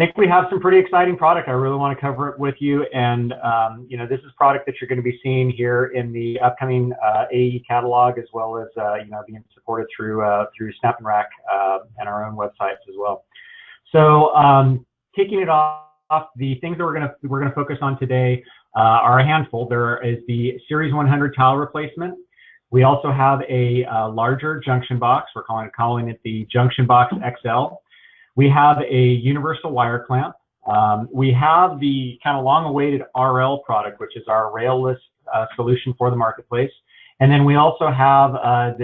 think we have some pretty exciting product. I really want to cover it with you. And, you know, this is product that you're going to be seeing here in the upcoming AEE catalog, as well as, you know, being supported through SnapNrack and our own websites as well. So kicking it off, the things that we're going to focus on today are a handful. There is the Series 100 tile replacement. We also have a larger junction box. We're calling it the Junction Box XL. We have a universal wire clamp. We have the kind of long-awaited RL product, which is our railless solution for the marketplace. And then we also have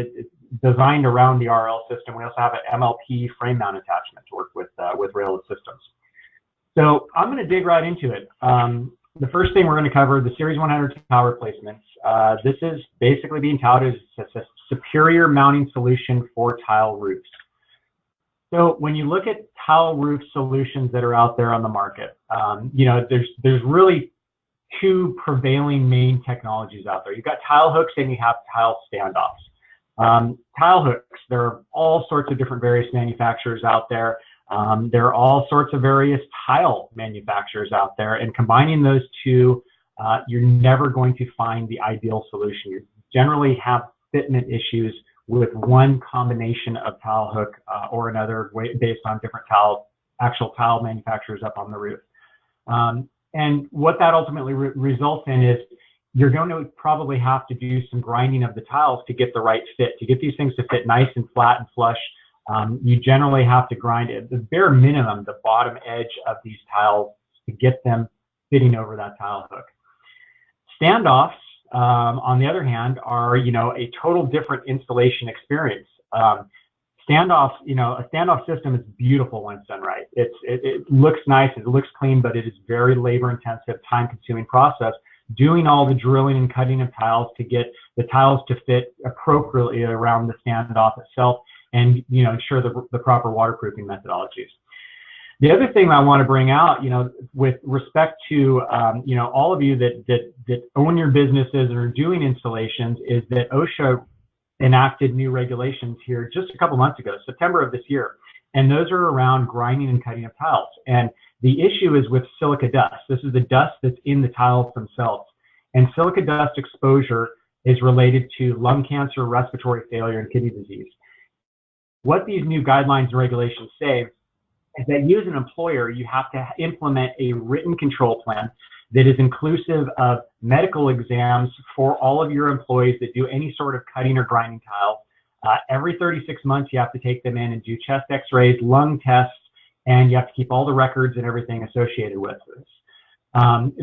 designed around the RL system. We also have an MLPE frame mount attachment to work with railless systems. So I'm going to dig right into it. The first thing we're going to cover, the Series 100 tile replacements. This is basically being touted as a superior mounting solution for tile roofs. So when you look at tile roof solutions that are out there on the market, you know, there's really two prevailing main technologies out there. You've got tile hooks and you have tile standoffs. Tile hooks, there are all sorts of different various manufacturers out there. There are all sorts of various tile manufacturers out there, and combining those two, you're never going to find the ideal solution. You generally have fitment issues with one combination of tile hook or another based on different actual tile manufacturers up on the roof. And what that ultimately results in is you're going to probably have to do some grinding of the tiles to get the right fit. To get these things to fit nice and flat and flush, you generally have to grind at the bare minimum the bottom edge of these tiles to get them fitting over that tile hook. Standoffs, on the other hand, are, you know, a total different installation experience. Standoff, you know, a standoff system is beautiful when it's done right. It looks nice, it looks clean, but it is very labor-intensive, time-consuming process, doing all the drilling and cutting of tiles to get the tiles to fit appropriately around the standoff itself, and, you know, ensure the proper waterproofing methodologies. The other thing I want to bring out, you know, with respect to, you know, all of you that own your businesses and are doing installations, is that OSHA enacted new regulations here just a couple months ago, September of this year, and those are around grinding and cutting of tiles. And the issue is with silica dust. This is the dust that's in the tiles themselves, and silica dust exposure is related to lung cancer, respiratory failure, and kidney disease. What these new guidelines and regulations say is that you as an employer, you have to implement a written control plan that is inclusive of medical exams for all of your employees that do any sort of cutting or grinding tiles. Every 36 months, you have to take them in and do chest x-rays, lung tests, and you have to keep all the records and everything associated with this.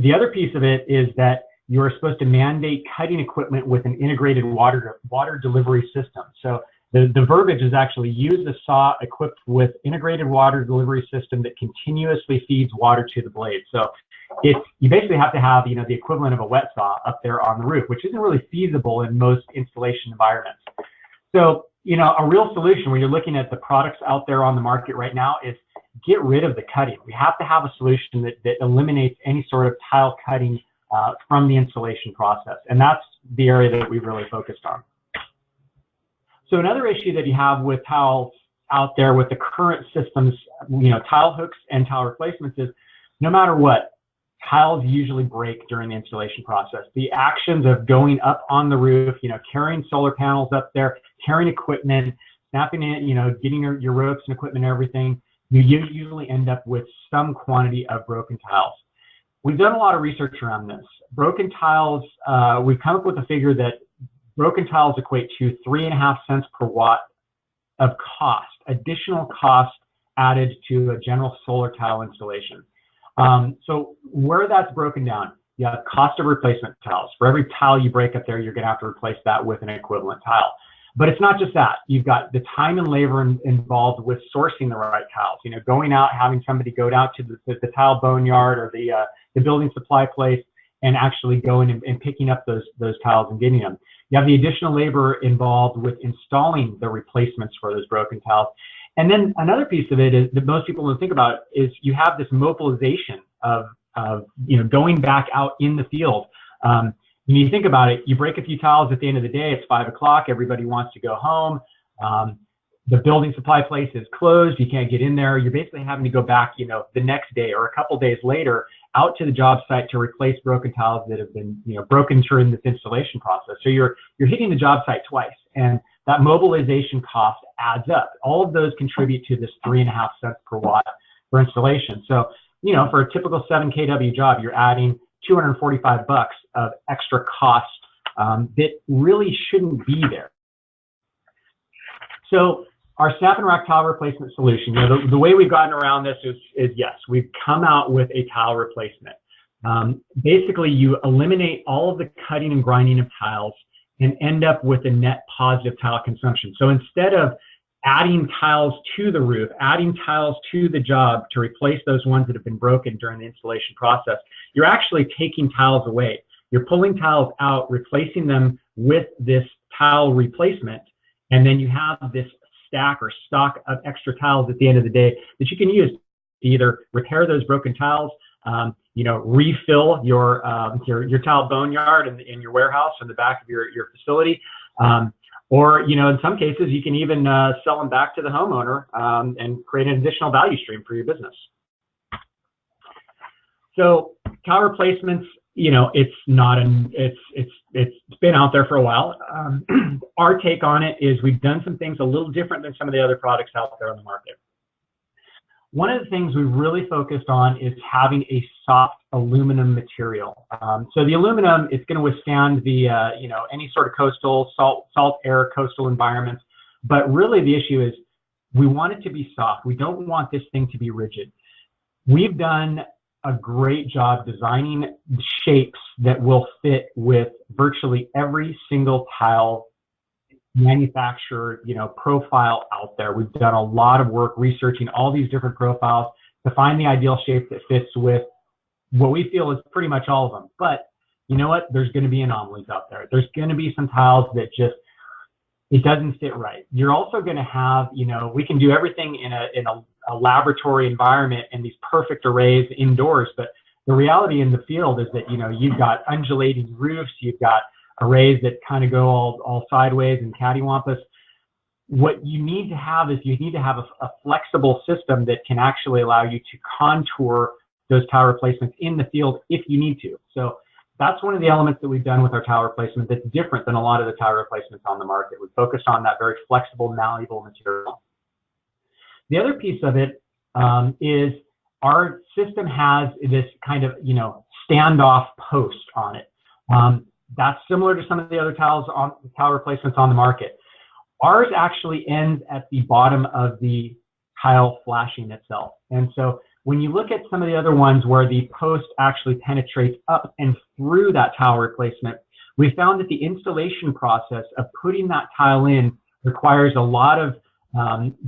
The other piece of it is that you are supposed to mandate cutting equipment with an integrated water delivery system. So the verbiage is actually use a saw equipped with integrated water delivery system that continuously feeds water to the blade. So you basically have to have, you know, the equivalent of a wet saw up there on the roof, which isn't really feasible in most installation environments. So, you know, a real solution when you're looking at the products out there on the market right now is get rid of the cutting. We have to have a solution that eliminates any sort of tile cutting from the installation process. And that's the area that we've really focused on. So another issue that you have with tiles out there with the current systems, you know, tile hooks and tile replacements, is no matter what, tiles usually break during the installation process. The actions of going up on the roof, you know, carrying solar panels up there, carrying equipment, snapping it, you know, getting your ropes and equipment and everything, you usually end up with some quantity of broken tiles. We've done a lot of research around this. Broken tiles, we've come up with a figure that broken tiles equate to 3.5 cents per watt of cost, additional cost added to a general solar tile installation. So where that's broken down, you have cost of replacement tiles. For every tile you break up there, you're going to have to replace that with an equivalent tile. But it's not just that. You've got the time and labor involved with sourcing the right tiles. You know, going out, having somebody go down to the tile boneyard or the building supply place and actually going and picking up those tiles and getting them. You have the additional labor involved with installing the replacements for those broken tiles. And then another piece of it is that most people don't think about is you have this mobilization of you know, going back out in the field. When you think about it, you break a few tiles at the end of the day, it's 5 o'clock, everybody wants to go home. the building supply place is closed, you can't get in there, you're basically having to go back, you know, the next day or a couple days later out to the job site to replace broken tiles that have been, you know, broken during this installation process. So you're hitting the job site twice, and that mobilization cost adds up. All of those contribute to this 3.5 cents per watt for installation. So, you know, for a typical 7 kW job, you're adding $245 of extra cost that really shouldn't be there. So our SnapNrack tile replacement solution, you know, the way we've gotten around this is yes, we've come out with a tile replacement. Basically, you eliminate all of the cutting and grinding of tiles and end up with a net positive tile consumption. So instead of adding tiles to the roof, adding tiles to the job to replace those ones that have been broken during the installation process, you're actually taking tiles away. You're pulling tiles out, replacing them with this tile replacement, and then you have this stack or stock of extra tiles at the end of the day that you can use to either repair those broken tiles, you know, refill your tile boneyard in your warehouse in the back of your facility, or, you know, in some cases you can even sell them back to the homeowner and create an additional value stream for your business. So tile replacements, you know, it's been out there for a while. Our take on it is we've done some things a little different than some of the other products out there on the market. One of the things we've really focused on is having a soft aluminum material. So the aluminum is going to withstand the, you know, any sort of coastal salt air coastal environments. But really the issue is we want it to be soft. We don't want this thing to be rigid. We've done a great job designing shapes that will fit with virtually every single tile manufacturer, you know, profile out there. We've done a lot of work researching all these different profiles to find the ideal shape that fits with what we feel is pretty much all of them. But you know what? There's going to be anomalies out there. There's going to be some tiles that just, it doesn't fit right. You're also going to have, you know, we can do everything in a laboratory environment and these perfect arrays indoors, but the reality in the field is that, you know, you've got undulating roofs, you've got arrays that kind of go all sideways and cattywampus. What you need to have is you need to have a flexible system that can actually allow you to contour those tile replacements in the field if you need to. So that's one of the elements that we've done with our tile replacement that's different than a lot of the tile replacements on the market. We focused on that very flexible, malleable material. The other piece of it is our system has this kind of, you know, standoff post on it. That's similar to some of the other tile replacements on the market. Ours actually ends at the bottom of the tile flashing itself. And so when you look at some of the other ones where the post actually penetrates up and through that tile replacement, we found that the installation process of putting that tile in requires a lot of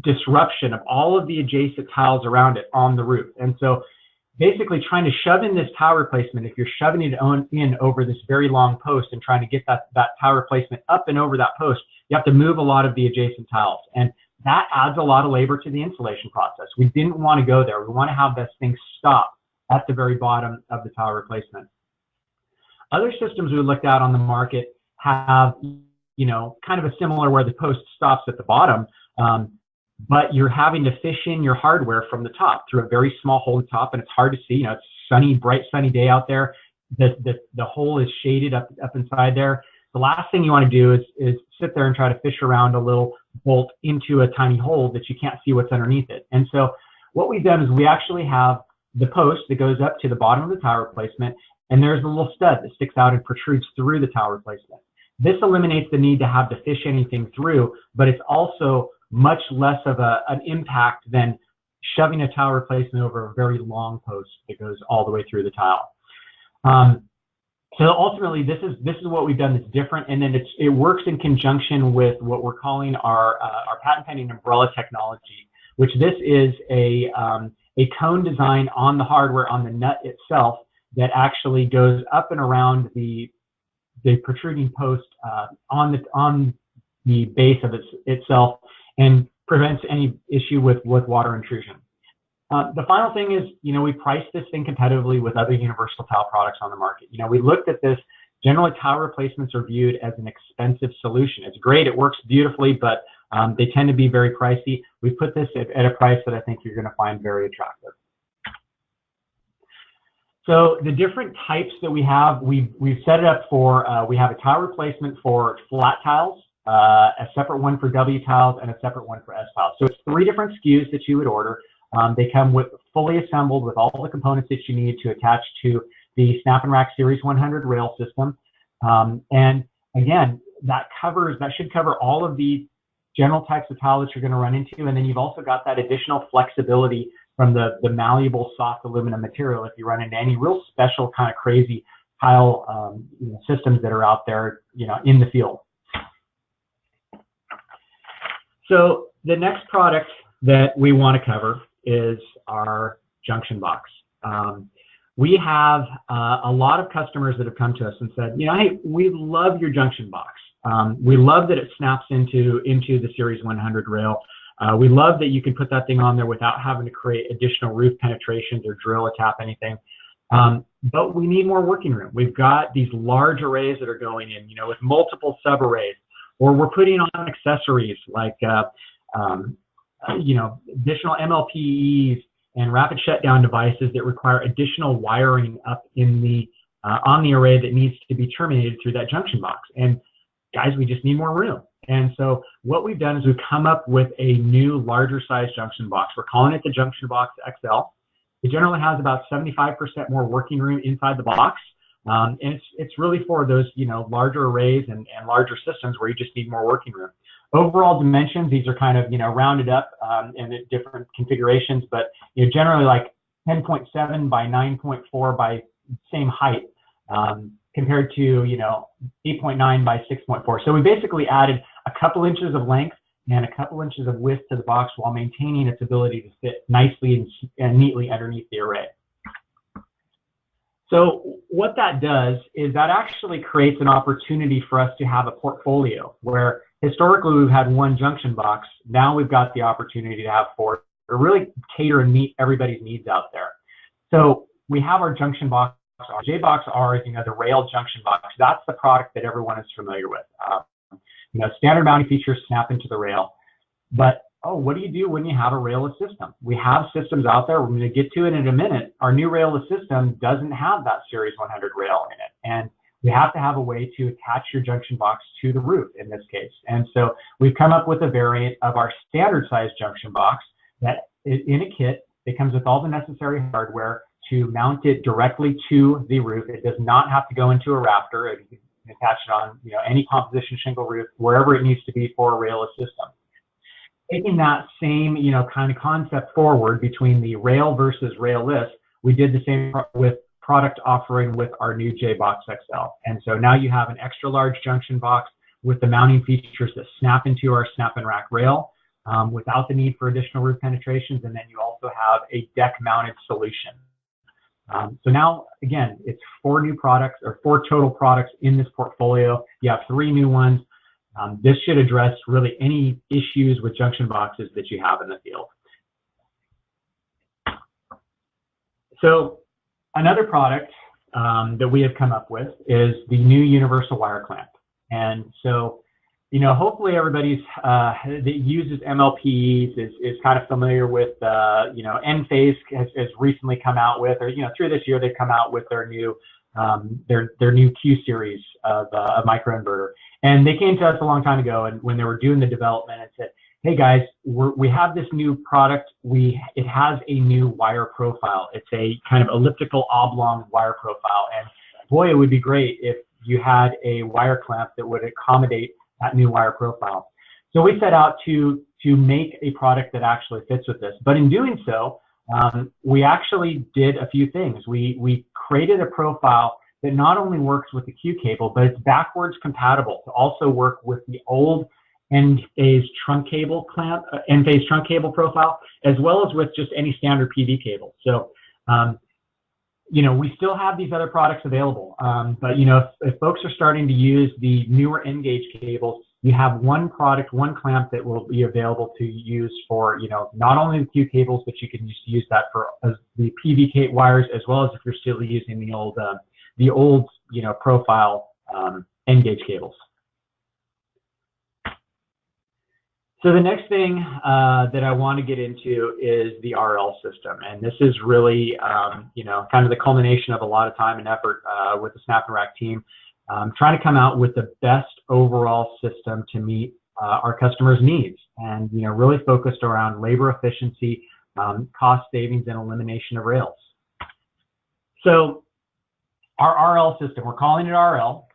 disruption of all of the adjacent tiles around it on the roof. And so basically trying to shove in this tile replacement, if you're shoving it in over this very long post and trying to get that tile replacement up and over that post, you have to move a lot of the adjacent tiles. And that adds a lot of labor to the installation process. We didn't want to go there. We want to have this thing stop at the very bottom of the tile replacement. Other systems we looked at on the market have, you know, kind of a similar where the post stops at the bottom, but you're having to fish in your hardware from the top through a very small hole at the top, and it's hard to see. You know, it's sunny, bright, sunny day out there. The hole is shaded up inside there. The last thing you want to do is sit there and try to fish around a little bolt into a tiny hole that you can't see what's underneath it. And so what we've done is we actually have the post that goes up to the bottom of the tile replacement, and there's a little stud that sticks out and protrudes through the tile replacement. This eliminates the need to have to fish anything through, but it's also much less of an impact than shoving a tile replacement over a very long post that goes all the way through the tile. So ultimately, this is what we've done that's different, and then it works in conjunction with what we're calling our patent pending umbrella technology, which this is a cone design on the hardware on the nut itself that actually goes up and around the protruding post on the base of itself and prevents any issue with water intrusion. The final thing is, you know, we priced this thing competitively with other universal tile products on the market. You know, we looked at this. Generally, tile replacements are viewed as an expensive solution. It's great, it works beautifully, but They tend to be very pricey. We put this at a price that I think you're going to find very attractive. So the different types that we have, we've set it up for, we have a tile replacement for flat tiles, a separate one for W tiles, and a separate one for S tiles. So it's 3 different SKUs that you would order. They come with fully assembled with all the components that you need to attach to the SnapNrack Series 100 rail system. And again, that should cover all of the general types of tile that you're going to run into. And then you've also got that additional flexibility from the malleable soft aluminum material if you run into any real special kind of crazy tile systems that are out there, in the field. So the next product that we want to cover is our junction box. We have a lot of customers that have come to us and said, hey, we love your junction box. We love that it snaps into the Series 100 rail. We love that you can put that thing on there without having to create additional roof penetrations or drill or tap anything. But we need more working room. We've got these large arrays that are going in, with multiple sub arrays, or we're putting on accessories like, additional MLPEs and rapid shutdown devices that require additional wiring up in the on the array that needs to be terminated through that junction box. And guys, we just need more room. And so what we've done is we've come up with a new larger size junction box. We're calling it the Junction Box XL. It generally has about 75% more working room inside the box. And it's really for those, larger arrays and larger systems where you just need more working room. Overall dimensions, these are kind of, rounded up in different configurations, but generally like 10.7 by 9.4 by same height. Compared to 8.9 by 6.4. So we basically added a couple inches of length and a couple inches of width to the box while maintaining its ability to fit nicely and neatly underneath the array. So what that does is that actually creates an opportunity for us to have a portfolio where historically we've had one junction box. Now we've got the opportunity to have 4 to really cater and meet everybody's needs out there. So we have our junction box. Our J-Box R is, the rail junction box. That's the product that everyone is familiar with. Standard mounting features snap into the rail. But, what do you do when you have a railless system? We have systems out there. We're going to get to it in a minute. Our new railless system doesn't have that Series 100 rail in it. And we have to have a way to attach your junction box to the roof in this case. And so we've come up with a variant of our standard size junction box that is in a kit. It comes with all the necessary hardware to mount it directly to the roof. It does not have to go into a rafter. You can attach it on any composition shingle roof, wherever it needs to be for a railless system. Taking that same kind of concept forward between the rail versus railless, we did the same with product offering with our new J-Box XL. And so now you have an extra large junction box with the mounting features that snap into our SnapNrack rail without the need for additional roof penetrations. And then you also have a deck mounted solution. So now, again, it's 4 new products or 4 total products in this portfolio. You have 3 new ones. This should address really any issues with junction boxes that you have in the field. So another product that we have come up with is the new universal wire clamp. And so, hopefully everybody's that uses MLPEs is kind of familiar with, Enphase has recently come out with, or through this year they've come out with their new Q series of microinverter. And they came to us a long time ago, and when they were doing the development, and said, "Hey guys, we have this new product. It has a new wire profile. It's a kind of elliptical oblong wire profile, and boy, it would be great if you had a wire clamp that would accommodate that new wire profile." So we set out to make a product that actually fits with this. But in doing so, we actually did a few things. We created a profile that not only works with the Q cable, but it's backwards compatible to also work with the old Enphase trunk cable clamp, Enphase trunk cable profile, as well as with just any standard PV cable. So, we still have these other products available, but if folks are starting to use the newer N-gauge cables, you have one product, one clamp that will be available to use for not only the Q cables, but you can just use that for the PV wires, as well as if you're still using the old profile N-gauge cables. So the next thing that I want to get into is the RL system, and this is really, kind of the culmination of a lot of time and effort with the SnapNrack team, trying to come out with the best overall system to meet our customers' needs, and really focused around labor efficiency, cost savings, and elimination of rails. So our RL system, we're calling it RL.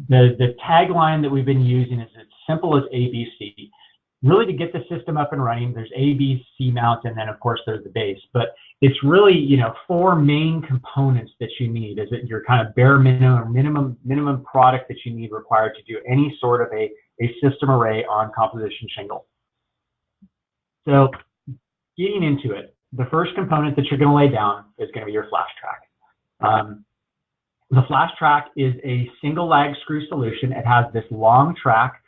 The tagline that we've been using is as simple as ABC. Really, to get the system up and running, there's A, B, C mounts, and then of course there's the base. But it's really, four main components that you need. Is it your kind of bare minimum product that you need required to do any sort of a system array on composition shingle. So getting into it, the first component that you're going to lay down is going to be your flash track. The flash track is a single lag screw solution. It has this long track.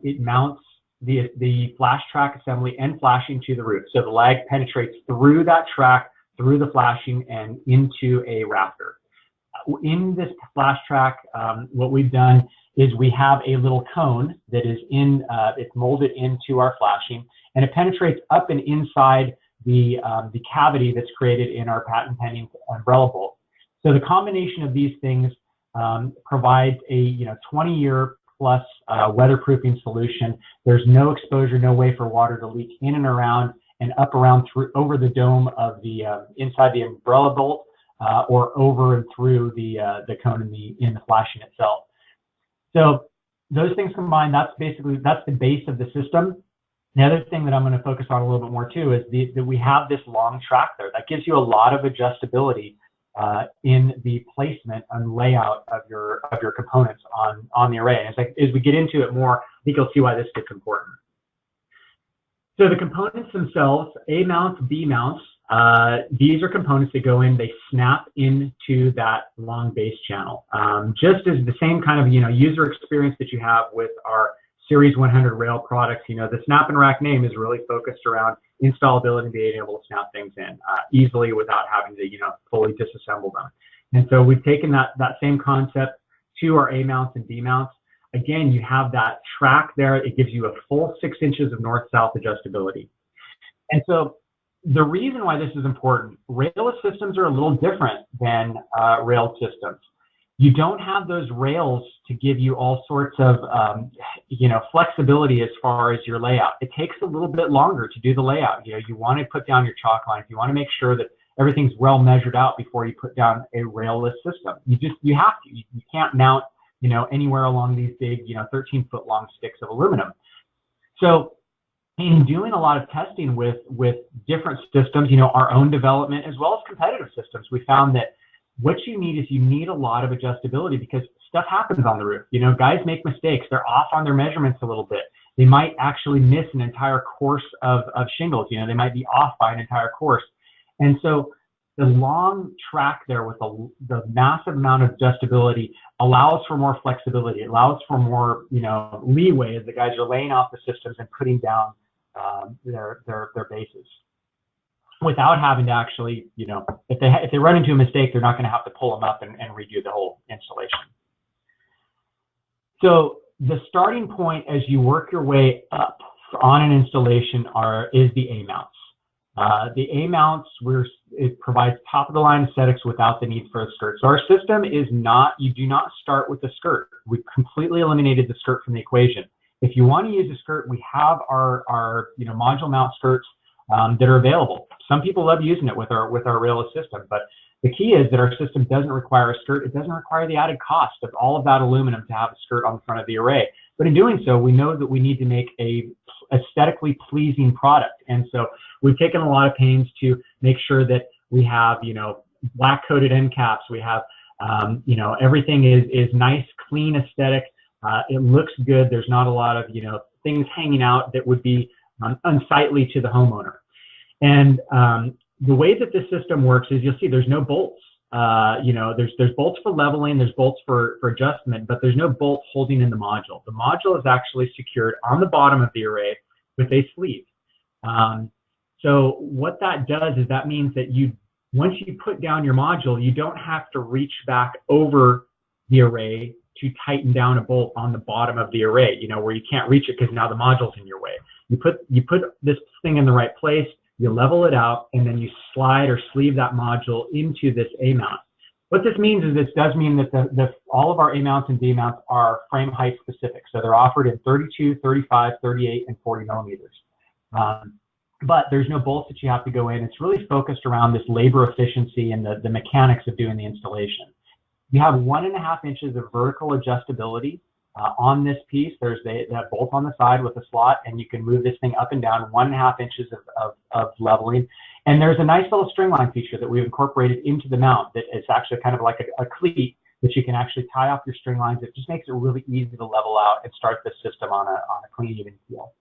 It mounts the flash track assembly and flashing to the roof. So the lag penetrates through that track, through the flashing, and into a rafter. In this flash track, what we've done is we have a little cone that is it's molded into our flashing, and it penetrates up and inside the cavity that's created in our patent pending umbrella bolt. So the combination of these things provides a 20-year plus weatherproofing solution. There's no exposure, no way for water to leak in and around and up around over the dome of the inside the umbrella bolt or over and through the cone in the flashing itself. So those things combined, that's the base of the system. The other thing that I'm going to focus on a little bit more too is that we have this long track there that gives you a lot of adjustability in the placement and layout of your components on the array. And as we get into it more, I think you'll see why this gets important. So the components themselves, A mounts, B mounts, these are components that go in, they snap into that long base channel. Just as the same kind of user experience that you have with our Series 100 rail products, the SnapNrack name is really focused around installability and being able to snap things in easily without having to fully disassemble them. And so we've taken that same concept to our A mounts and B mounts. Again, you have that track there. It gives you a full 6 inches of north-south adjustability. And so the reason why this is important, railless systems are a little different than railed systems. You don't have those rails to give you all sorts of, flexibility as far as your layout. It takes a little bit longer to do the layout. You want to put down your chalk lines. You want to make sure that everything's well measured out before you put down a railless system. You have to. You can't mount, anywhere along these big, 13-foot long sticks of aluminum. So in doing a lot of testing with different systems, our own development as well as competitive systems, we found that what you need a lot of adjustability because stuff happens on the roof. Guys make mistakes. They're off on their measurements a little bit. They might actually miss an entire course of shingles. They might be off by an entire course. And so the long track there with the massive amount of adjustability allows for more flexibility. It allows for more, leeway as the guys are laying off the systems and putting down their bases, without having to actually, if they run into a mistake, they're not going to have to pull them up and redo the whole installation. So the starting point as you work your way up on an installation is the A mounts. The A mounts, it provides top of the line aesthetics without the need for a skirt. So our system is not, you do not start with a skirt. We completely eliminated the skirt from the equation. If you want to use a skirt, we have our module mount skirts that are available. Some people love using it with our railless system, but the key is that our system doesn't require a skirt. It doesn't require the added cost of all of that aluminum to have a skirt on the front of the array. But in doing so, we know that we need to make a aesthetically pleasing product. And so we've taken a lot of pains to make sure that we have, black coated end caps. We have, everything is nice, clean aesthetic. It looks good. There's not a lot of, things hanging out that would be unsightly to the homeowner. And the way that this system works is you'll see there's no bolts. There's bolts for leveling, there's bolts for adjustment, but there's no bolt holding in the module. The module is actually secured on the bottom of the array with a sleeve. So what that does is that means that once you put down your module, you don't have to reach back over the array to tighten down a bolt on the bottom of the array, you know, where you can't reach it because now the module's in your way. You put this thing in the right place, you level it out, and then you slide or sleeve that module into this A mount. What this means is this does mean that all of our A mounts and D mounts are frame height specific. So they're offered in 32, 35, 38, and 40 millimeters. But there's no bolts that you have to go in. It's really focused around this labor efficiency and the mechanics of doing the installation. You have 1.5 inches of vertical adjustability on this piece. There's that bolt on the side with a slot, and you can move this thing up and down 1.5 inches of leveling. And there's a nice little string line feature that we've incorporated into the mount that is actually kind of like a cleat that you can actually tie off your string lines. It just makes it really easy to level out and start the system on a clean, even keel.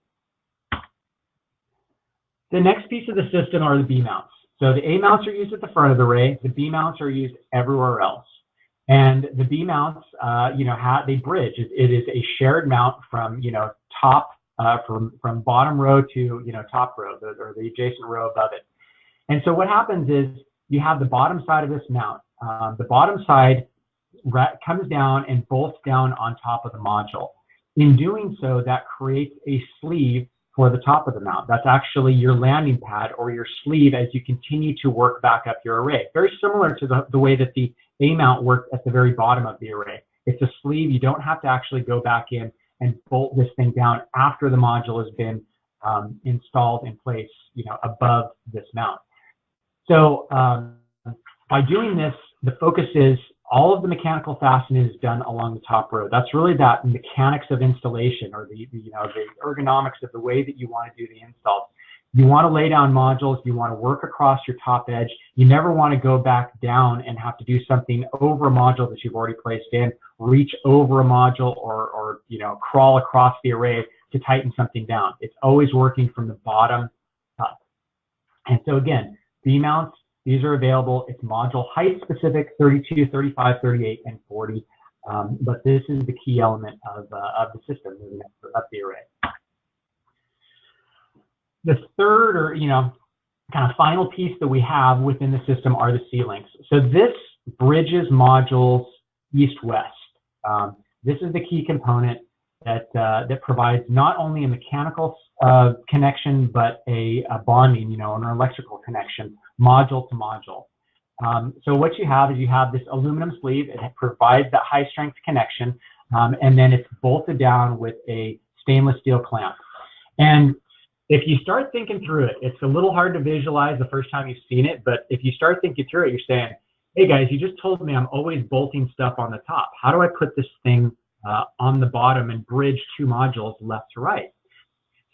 The next piece of the system are the B mounts. So the A mounts are used at the front of the array. The B mounts are used everywhere else. And the B mounts, you know, they bridge. It is a shared mount from, you know, top, from bottom row to, you know, top row, or the adjacent row above it. And so what happens is you have the bottom side of this mount. The bottom side comes down and bolts down on top of the module. In doing so, that creates a sleeve for the top of the mount. That's actually your landing pad or your sleeve as you continue to work back up your array. Very similar to the way that the A mount works at the very bottom of the array. It's a sleeve. You don't have to actually go back in and bolt this thing down after the module has been installed in place, you know, above this mount. So by doing this, the focus is all of the mechanical fastening is done along the top row. That's really that mechanics of installation, or the ergonomics of the way that you want to do the install. You want to lay down modules. You want to work across your top edge. You never want to go back down and have to do something over a module that you've already placed in, reach over a module, or you know, crawl across the array to tighten something down. It's always working from the bottom up. And so again, B mounts, these are available. It's module height specific, 32, 35, 38, and 40. But this is the key element of the system moving up the array. The third, or you know, kind of final piece that we have within the system are the C-links. So this bridges modules east-west. This is the key component that provides not only a mechanical connection, but a bonding, you know, an electrical connection, module to module. So what you have is you have this aluminum sleeve. It provides that high-strength connection, and then it's bolted down with a stainless steel clamp. And if you start thinking through it, it's a little hard to visualize the first time you've seen it, but if you start thinking through it, you're saying, hey guys, you just told me I'm always bolting stuff on the top. How do I put this thing on the bottom and bridge two modules left to right?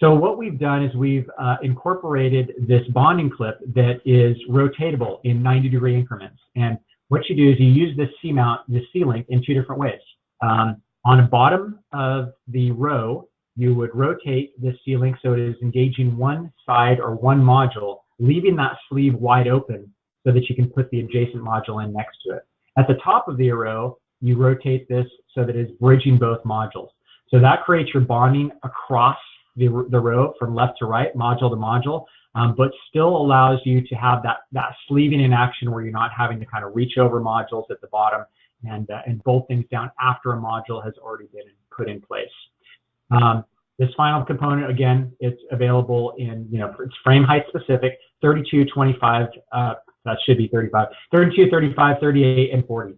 So what we've done is we've incorporated this bonding clip that is rotatable in 90-degree increments. And what you do is you use this C-mount, this C-link, in two different ways. On the bottom of the row, you would rotate this C-link so it is engaging one side or one module, leaving that sleeve wide open so that you can put the adjacent module in next to it. At the top of the row, you rotate this so that it's bridging both modules. So that creates your bonding across the row from left to right, module to module, but still allows you to have that sleeving in action where you're not having to kind of reach over modules at the bottom and bolt things down after a module has already been put in place. This final component, again, it's available in, you know, it's frame height specific, 32, 25, that should be 35, 32, 35, 38, and 40.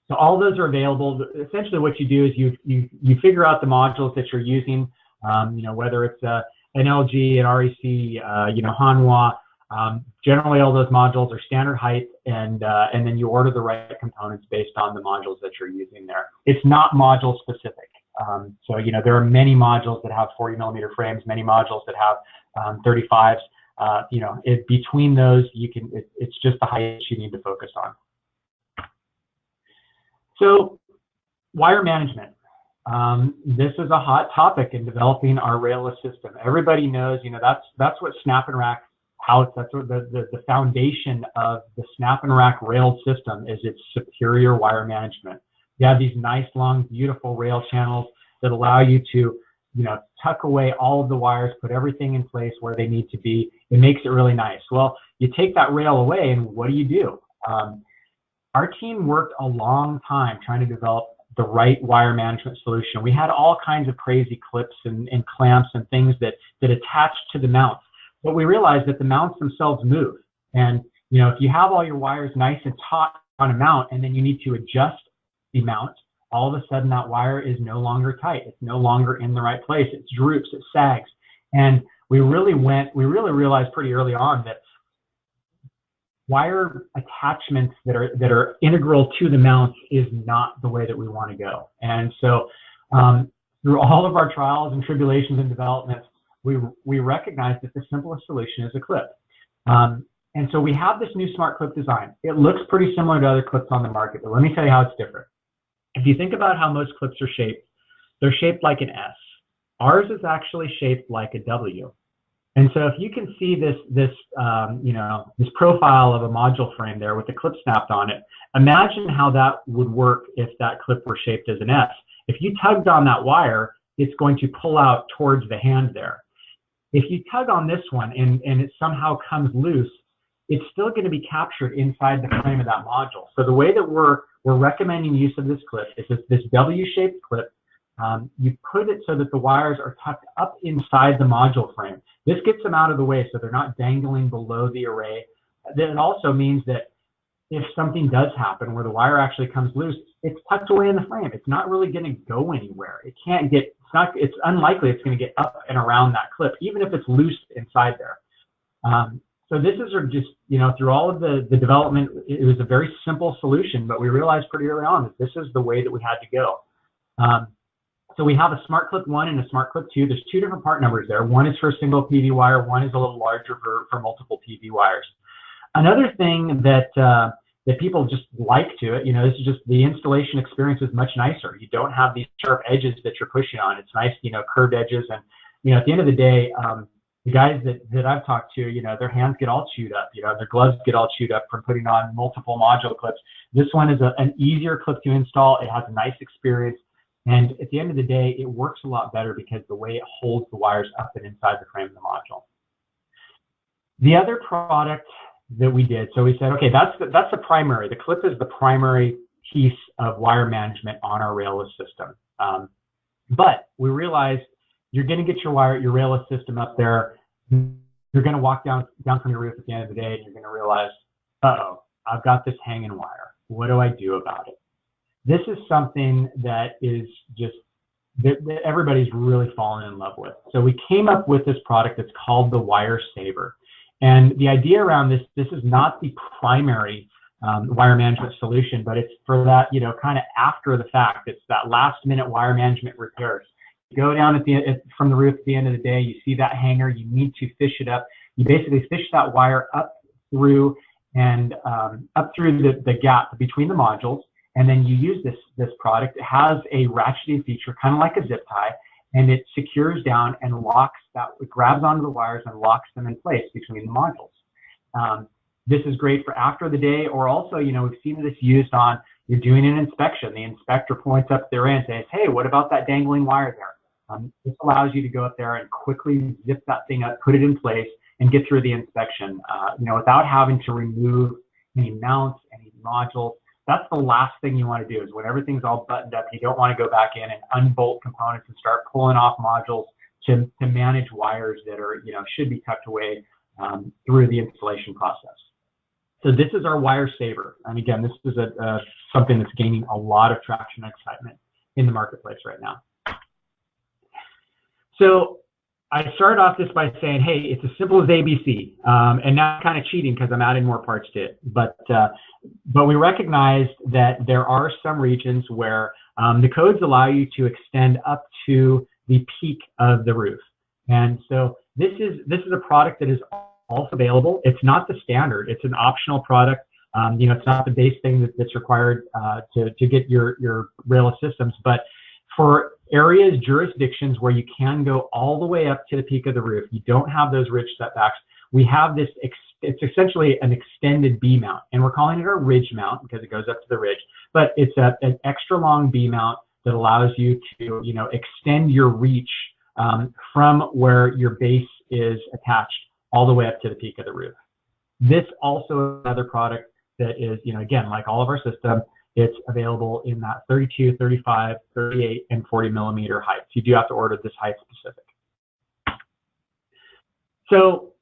So all those are available. Essentially what you do is you figure out the modules that you're using, you know, whether it's an LG, an REC, you know, Hanwha. Generally all those modules are standard height, and then you order the right components based on the modules that you're using there. It's not module specific. So, you know, there are many modules that have 40-millimeter frames, many modules that have 35s. You know, between those, it's just the height you need to focus on. So, wire management. This is a hot topic in developing our railless system. Everybody knows, you know, that's what SnapNrack house. That's what the foundation of the SnapNrack railed system is. Its superior wire management. You have these nice, long, beautiful rail channels that allow you to, you know, tuck away all of the wires, put everything in place where they need to be. It makes it really nice. Well, you take that rail away, and what do? Our team worked a long time trying to develop the right wire management solution. We had all kinds of crazy clips and clamps and things that attached to the mounts. But we realized that the mounts themselves move. And if you have all your wires nice and taut on a mount and then you need to adjust the mount, all of a sudden that wire is no longer tight. It's no longer in the right place. It droops, it sags. And we really realized pretty early on that wire attachments that are integral to the mounts is not the way that we want to go. And so through all of our trials and tribulations and developments, we recognized that the simplest solution is a clip. And so we have this new smart clip design. It looks pretty similar to other clips on the market, but let me tell you how it's different. If you think about how most clips are shaped, they're shaped like an S. Ours is actually shaped like a W. And so if you can see this profile of a module frame there with the clip snapped on it, imagine how that would work if that clip were shaped as an S. If you tugged on that wire, it's going to pull out towards the hand there. If you tug on this one and it somehow comes loose, it's still going to be captured inside the frame of that module. So the way that we're recommending use of this clip is this W-shaped clip. You put it so that the wires are tucked up inside the module frame. This gets them out of the way so they're not dangling below the array. Then it also means that if something does happen where the wire actually comes loose, it's tucked away in the frame. It's not really going to go anywhere. It can't get, it's unlikely it's going to get up and around that clip, even if it's loose inside there. So this is just, through all of the development, it was a very simple solution, but we realized pretty early on that this is the way that we had to go. So we have a Smart Clip 1 and a Smart Clip 2. There's two different part numbers there. One is for a single PV wire, one is a little larger for multiple PV wires. Another thing that people just like to it, this is just the installation experience is much nicer. You don't have these sharp edges that you're pushing on. It's nice, curved edges. And, at the end of the day, the guys that I've talked to, their hands get all chewed up, their gloves get all chewed up from putting on multiple module clips. This one is an easier clip to install. It has a nice experience. And at the end of the day, it works a lot better because the way it holds the wires up and inside the frame of the module. The other product that we did, so we said, okay, that's the primary. The clip is the primary piece of wire management on our railless system. But we realized you're going to get your railless system up there. You're going to walk down from your roof at the end of the day, and you're going to realize, uh-oh, I've got this hanging wire. What do I do about it? This is something that is just that everybody's really fallen in love with. So we came up with this product that's called the Wire Saver. And the idea around this is not the primary wire management solution, but it's for that, kind of after the fact. It's that last minute wire management repairs. You go down from the roof at the end of the day, you see that hanger, you need to fish it up. You basically fish that wire up through the gap between the modules. And then you use this product. It has a ratcheting feature, kind of like a zip tie, and it secures down and locks that. It grabs onto the wires and locks them in place between the modules. This is great for after the day, or also, we've seen this used on, you're doing an inspection. The inspector points up there and says, hey, what about that dangling wire there? This allows you to go up there and quickly zip that thing up, put it in place, and get through the inspection, without having to remove any mounts, any modules. That's the last thing you want to do is when everything's all buttoned up, you don't want to go back in and unbolt components and start pulling off modules to manage wires that are, should be tucked away through the installation process. So this is our Wire Saver. And again, this is something that's gaining a lot of traction and excitement in the marketplace right now. So I started off this by saying, hey, it's as simple as ABC, and now I'm kind of cheating because I'm adding more parts to it. But we recognized that there are some regions where the codes allow you to extend up to the peak of the roof. And so this is a product that is also available. It's not the standard. It's an optional product. It's not the base thing that's required to get your rail systems, but for areas, jurisdictions where you can go all the way up to the peak of the roof, you don't have those ridge setbacks. We have this, it's essentially an extended B mount, and we're calling it a ridge mount because it goes up to the ridge, but it's an extra long B mount that allows you to, extend your reach from where your base is attached all the way up to the peak of the roof. This also is another product that is, again, like all of our system, It's available in that 32, 35, 38, and 40 millimeter heights. You do have to order this height specific. So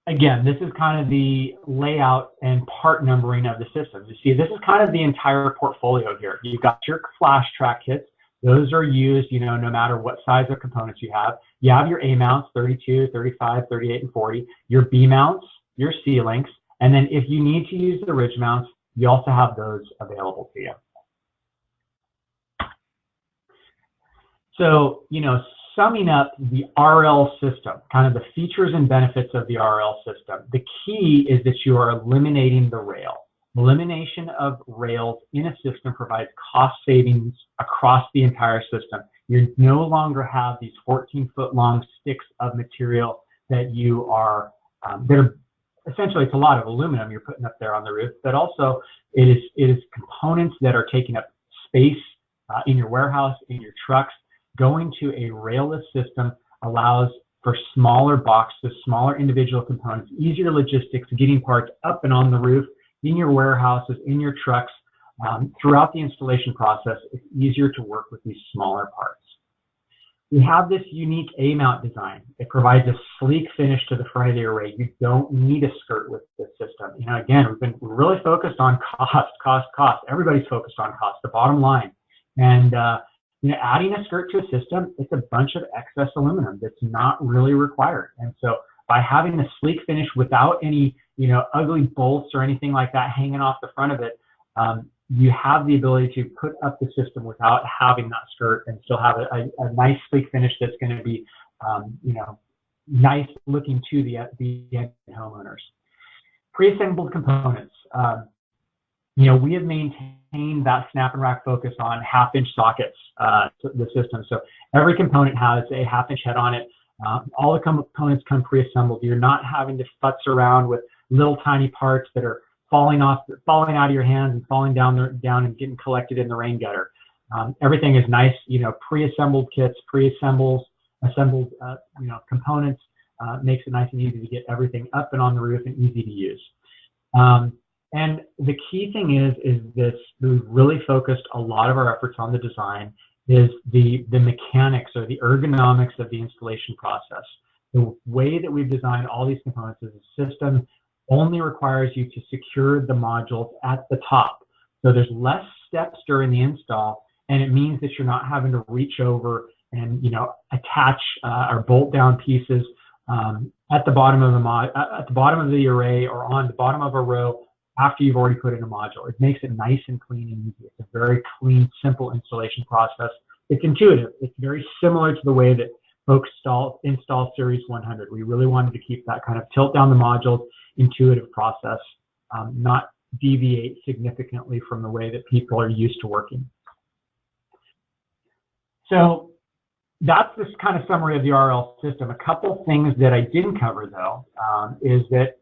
again, this is kind of the layout and part numbering of the system. You see, this is kind of the entire portfolio here. You've got your flash track kits. Those are used, no matter what size of components you have. You have your A mounts, 32, 35, 38, and 40. Your B mounts, your C links, and then if you need to use the ridge mounts, you also have those available to you. So, summing up the RL system, kind of the features and benefits of the RL system, the key is that you are eliminating the rail. Elimination of rails in a system provides cost savings across the entire system. You no longer have these 14-foot long sticks of material that you are, that are essentially, it's a lot of aluminum you're putting up there on the roof, but also it is components that are taking up space in your warehouse, in your trucks. Going to a railless system allows for smaller boxes, smaller individual components, easier logistics, getting parts up and on the roof, in your warehouses, in your trucks. Throughout the installation process, it's easier to work with these smaller parts. We have this unique A-mount design. It provides a sleek finish to the front of the array. You don't need a skirt with this system. Again, we're really focused on cost. Everybody's focused on cost, the bottom line. And adding a skirt to a system, it's a bunch of excess aluminum that's not really required. And so by having a sleek finish without any, ugly bolts or anything like that hanging off the front of it, you have the ability to put up the system without having that skirt and still have a nice sleek finish that's going to be, nice looking to the end homeowners. Pre-assembled components. We have maintained that SnapNrack focus on half-inch sockets, the system. So every component has a half-inch head on it. All the components come pre-assembled. You're not having to futz around with little tiny parts that are falling out of your hands and falling down and getting collected in the rain gutter. Everything is nice, pre-assembled kits, assembled components. Makes it nice and easy to get everything up and on the roof and easy to use. And the key thing is this, we've really focused a lot of our efforts on the design, is the mechanics or the ergonomics of the installation process. The way that we've designed all these components is the system only requires you to secure the modules at the top. So there's less steps during the install, and it means that you're not having to reach over and attach or bolt down pieces at the bottom of the array or on the bottom of a row after you've already put in a module. It makes it nice and clean and easy. It's a very clean, simple installation process. It's intuitive. It's very similar to the way that folks install Series 100. We really wanted to keep that kind of tilt down the modules, intuitive process, not deviate significantly from the way that people are used to working. So that's this kind of summary of the RL system. A couple things that I didn't cover though is that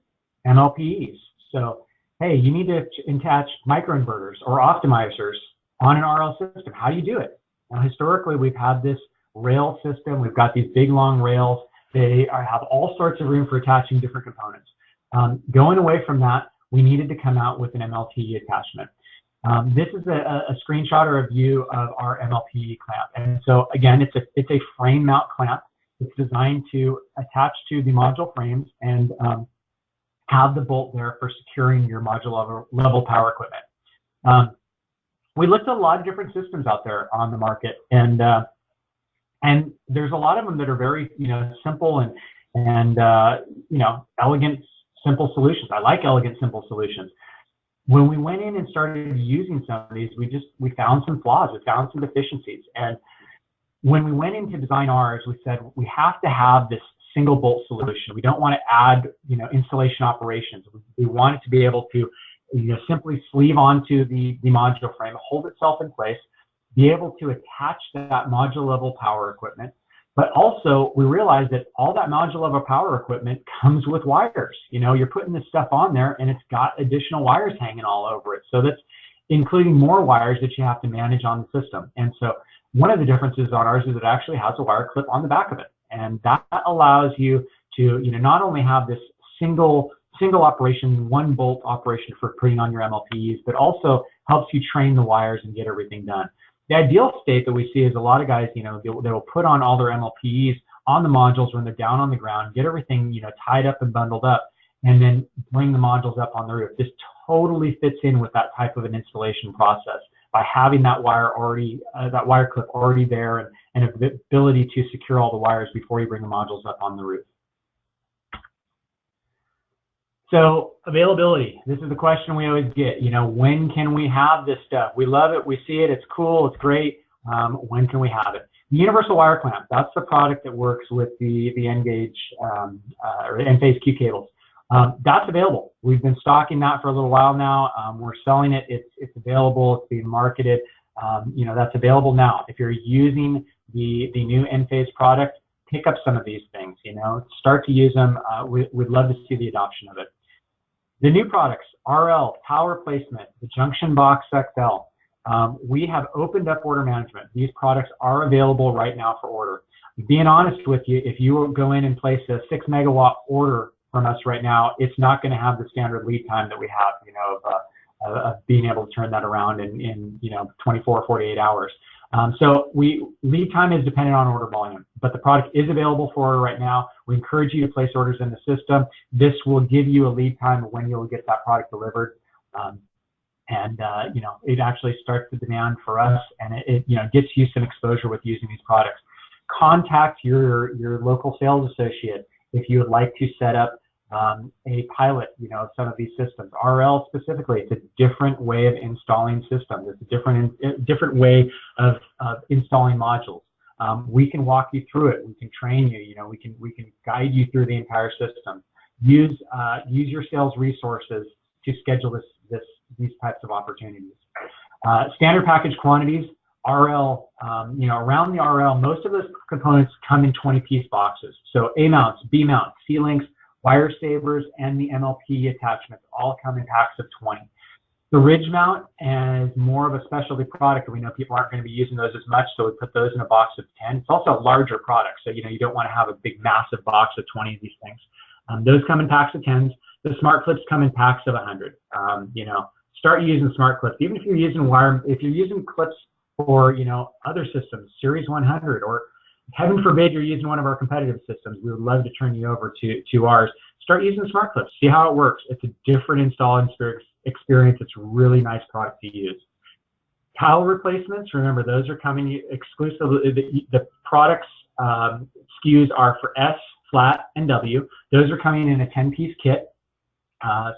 MLPEs. So hey, you need to attach microinverters or optimizers on an RL system. How do you do it? Now, historically, we've had this rail system. We've got these big, long rails. They have all sorts of room for attaching different components. Going away from that, we needed to come out with an MLPE attachment. This is a screenshot or a view of our MLPE clamp. And so, again, it's a frame mount clamp. It's designed to attach to the module frames and have the bolt there for securing your module level power equipment. We looked at a lot of different systems out there on the market, and there's a lot of them that are very simple and elegant, simple solutions. I like elegant, simple solutions. When we went in and started using some of these, we found some flaws, we found some deficiencies, and when we went in to design ours, we said we have to have this single bolt solution. We don't want to add, installation operations. We want it to be able to, simply sleeve onto the module frame, hold itself in place, be able to attach that module level power equipment. But also, we realized that all that module level power equipment comes with wires. You're putting this stuff on there, and it's got additional wires hanging all over it. So that's including more wires that you have to manage on the system. And so one of the differences on ours is it actually has a wire clip on the back of it. And that allows you to, not only have this single operation, one bolt operation for putting on your MLPEs, but also helps you train the wires and get everything done. The ideal state that we see is a lot of guys, you know, they will put on all their MLPEs on the modules when they're down on the ground, get everything, you know, tied up and bundled up, and then bring the modules up on the roof. This totally fits in with that type of an installation process by having that wire already, that wire clip already there, and the ability to secure all the wires before you bring the modules up on the roof. So availability, this is the question we always get, you know, when can we have this stuff? We love it, we see it, it's cool, it's great. When can we have it? The universal wire clamp, that's the product that works with the N-gauge or N-phase Q cables. That's available. We've been stocking that for a little while now. We're selling it, it's available, it's being marketed. You know, that's available now. If you're using the new N-phase product, pick up some of these things, you know, start to use them. We'd love to see the adoption of it. The new products, RL, power replacement, the Junction Box XL. We have opened up order management. These products are available right now for order. Being honest with you, if you go in and place a 6 megawatt order from us right now, it's not going to have the standard lead time that we have, you know, of being able to turn that around in you know, 24 or 48 hours. So lead time is dependent on order volume, but the product is available for order right now. We encourage you to place orders in the system. This will give you a lead time of when you'll get that product delivered. You know, it actually starts the demand for us, and it you know, gets you some exposure with using these products. Contact your local sales associate if you would like to set up a pilot, you know, of some of these systems. RL specifically, it's a different way of installing systems. It's a different way of installing modules. We can walk you through it. We can train you. You know, we can guide you through the entire system. Use your sales resources to schedule these types of opportunities. Standard package quantities, RL, you know, around the RL, most of those components come in 20-piece boxes. So A mounts, B mounts, C-links, wire savers, and the MLPE attachments all come in packs of 20. The ridge mount is more of a specialty product, and we know people aren't going to be using those as much, so we put those in a box of 10. It's also a larger product, so you know, you don't want to have a big massive box of 20 of these things. Those come in packs of 10s. The smart clips come in packs of 100. You know, start using smart clips. Even if you're using clips for, you know, other systems, Series 100, or heaven forbid you're using one of our competitive systems, we would love to turn you over to ours. Start using the smart clips. See how it works. It's a different install experience. It's a really nice product to use. Towel replacements, remember, those are coming exclusively. The products SKUs are for S, flat, and W. Those are coming in a 10-piece kit.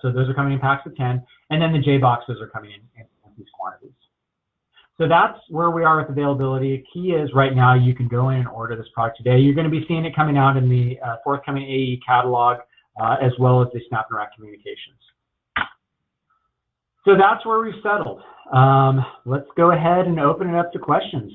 So those are coming in packs of 10. And then the J boxes are coming in 10-piece quantities. So that's where we are with availability. Key is right now you can go in and order this product today. You're going to be seeing it coming out in the forthcoming AEE catalog, as well as the SnapNrack communications. So that's where we've settled. Let's go ahead and open it up to questions.